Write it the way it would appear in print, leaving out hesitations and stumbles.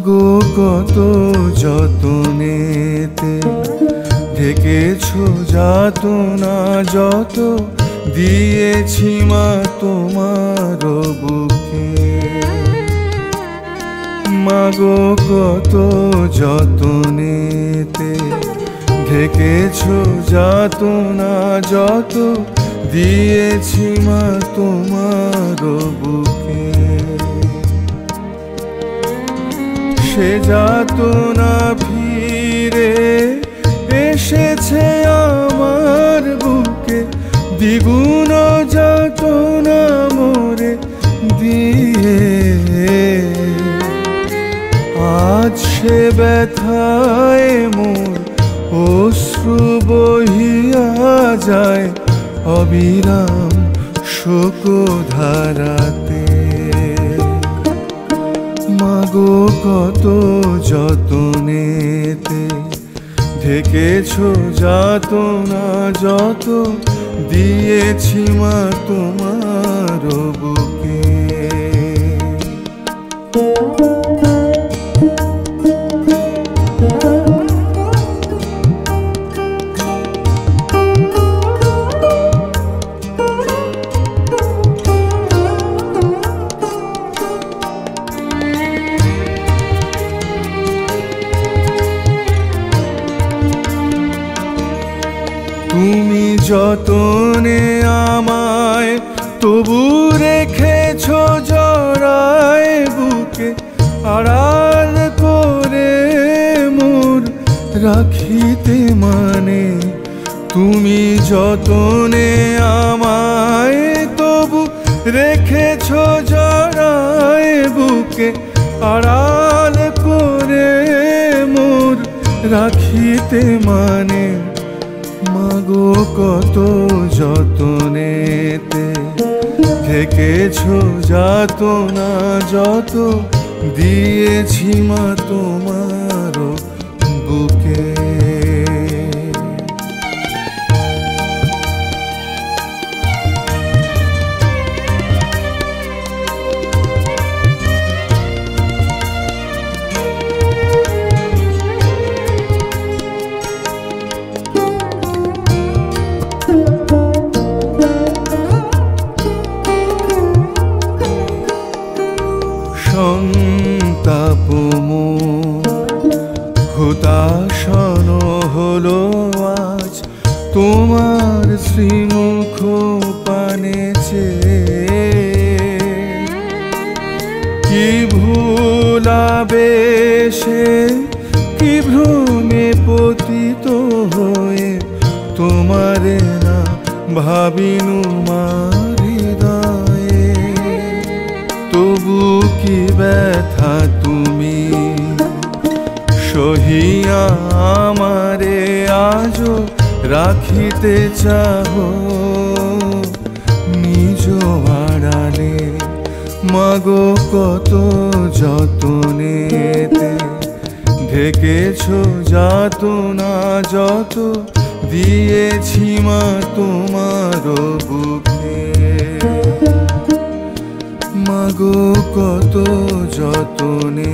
মাগো কত যতনেতে ঢেকেছো যাতনা যত দিয়েছি মা তোমার বুকে। মাগো কত যতনেতে ঢেকেছো যাতনা যত দিয়েছি মা তোমার বুকে। সে যাতনা ফিরে এসেছে আমার বুকে, দ্বিগুণ যাতনা মোরে দিয়ে। আজ সে ব্যথায় মোর অশ্রু বহিয়া যায় অবিরাম শোকধারাতে। মাগো কত যতনেতে ঢেকেছো যাতনা যত দিয়েছি মা তোমার বুকে। তুমি যতনে আমায় তবু রেখেছো জড়ায় বুকে, আড়াল করে মোর রাখিতে মানে। তুমি যতনে আমায় তবু রেখেছো জড়ায় বুকে, আড়াল করে মোর রাখিতে মানে। মাগো কত যতনেতে ঢেকেছো যাতনা যত দিয়েছি মা তোমার বুকে। সন্তাপ হুতাশন হলো আজ তোমার শ্রীমুখ পানে চেয়ে। কি ভুলাবেশে কি ভ্রমে পতিত হয়ে তোমারে না ভাবিনু মা হৃদয়ে। তবু কি ব্যথা তুমি সহিয়া আমারে আজো রাখিতে চাহো নিজ আড়ালে। মাগো কত যতনেতে ঢেকেছো যাতনা যত দিয়েছি মা তোমার বুকে। মাগো কত যতনে